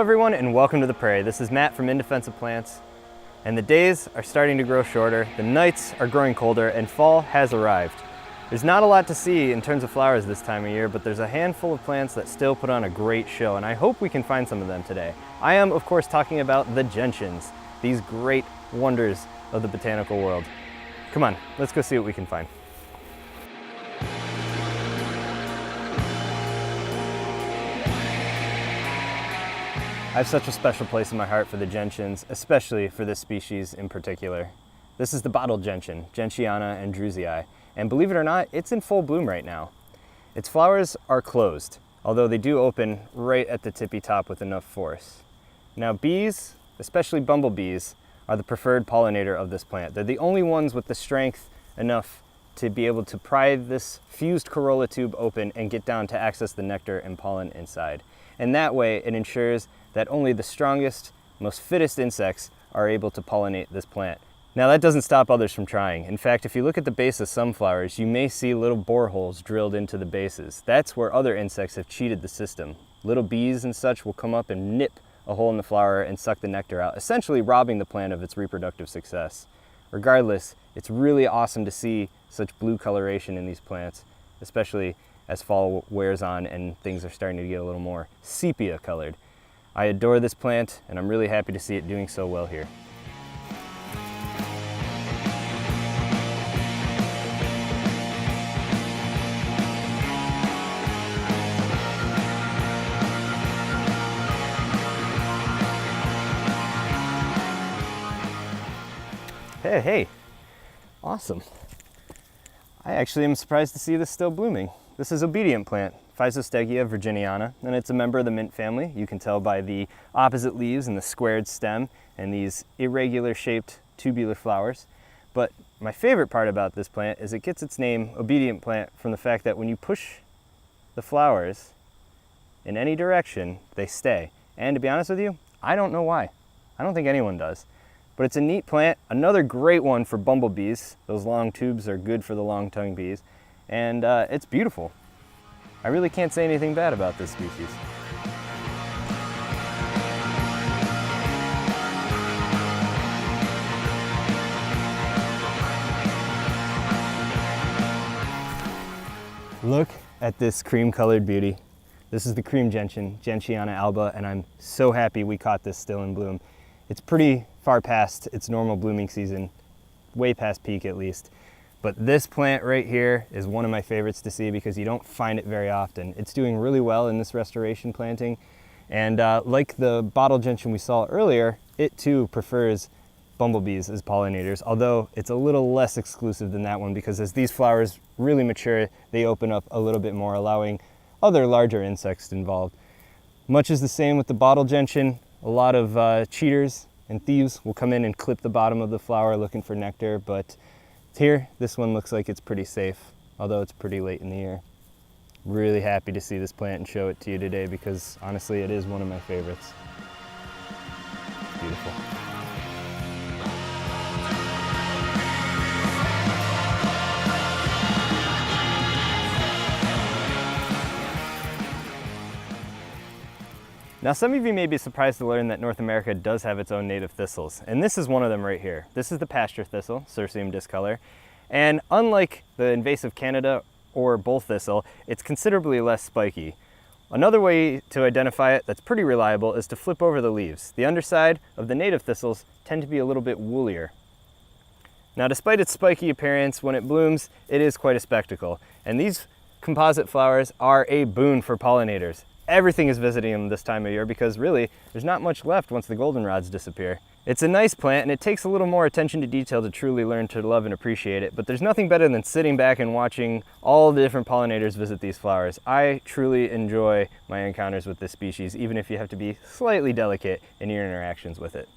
everyone and welcome to the prairie. This is Matt from Indefensive Plants, and the days are starting to grow shorter, the nights are growing colder, and fall has arrived. There's not a lot to see in terms of flowers this time of year, but there's a handful of plants that still put on a great show, and I hope we can find some of them today. I am, of course, talking about the gentians, these great wonders of the botanical world. Come on, let's go see what we can find. I have such a special place in my heart for the gentians, especially for this species in particular. This is the bottled gentian, Gentiana andrewsii, and believe it or not, it's in full bloom right now. Its flowers are closed, although they do open right at the tippy top with enough force. Now bees, especially bumblebees, are the preferred pollinator of this plant. They're the only ones with the strength enough to be able to pry this fused corolla tube open and get down to access the nectar and pollen inside. And that way it ensures that only the strongest, most fittest insects are able to pollinate this plant. Now that doesn't stop others from trying. In fact, if you look at the base of some flowers, you may see little boreholes drilled into the bases. That's where other insects have cheated the system. Little bees and such will come up and nip a hole in the flower and suck the nectar out, essentially robbing the plant of its reproductive success. Regardless, it's really awesome to see such blue coloration in these plants, especially as fall wears on and things are starting to get a little more sepia colored. I adore this plant, and I'm really happy to see it doing so well here. Hey, awesome. I actually am surprised to see this still blooming. This is obedient plant, Physostegia virginiana, and it's a member of the mint family. You can tell by the opposite leaves and the squared stem and these irregular shaped tubular flowers. But my favorite part about this plant is it gets its name, obedient plant, from the fact that when you push the flowers in any direction, they stay. And to be honest with you, I don't know why. I don't think anyone does. But it's a neat plant, another great one for bumblebees. Those long tubes are good for the long-tongued bees. And it's beautiful. I really can't say anything bad about this species. Look at this cream-colored beauty. This is the cream gentian, Gentiana alba, and I'm so happy we caught this still in bloom. It's pretty far past its normal blooming season, way past peak at least. But this plant right here is one of my favorites to see because you don't find it very often. It's doing really well in this restoration planting. And like the bottle gentian we saw earlier, it too prefers bumblebees as pollinators, although it's a little less exclusive than that one because as these flowers really mature, they open up a little bit more, allowing other larger insects involved. Much is the same with the bottle gentian. A lot of cheaters and thieves will come in and clip the bottom of the flower looking for nectar, but here, this one looks like it's pretty safe, although it's pretty late in the year. Really happy to see this plant and show it to you today because honestly, it is one of my favorites. It's beautiful. Now some of you may be surprised to learn that North America does have its own native thistles, and this is one of them right here. This is the Pasture Thistle, Cersium discolor, and unlike the invasive Canada or bull thistle, it's considerably less spiky. Another way to identify it that's pretty reliable is to flip over the leaves. The underside of the native thistles tend to be a little bit woolier. Now despite its spiky appearance, when it blooms, it is quite a spectacle, and these composite flowers are a boon for pollinators. Everything is visiting them this time of year because really there's not much left once the goldenrods disappear. It's a nice plant and it takes a little more attention to detail to truly learn to love and appreciate it, but there's nothing better than sitting back and watching all the different pollinators visit these flowers. I truly enjoy my encounters with this species, even if you have to be slightly delicate in your interactions with it.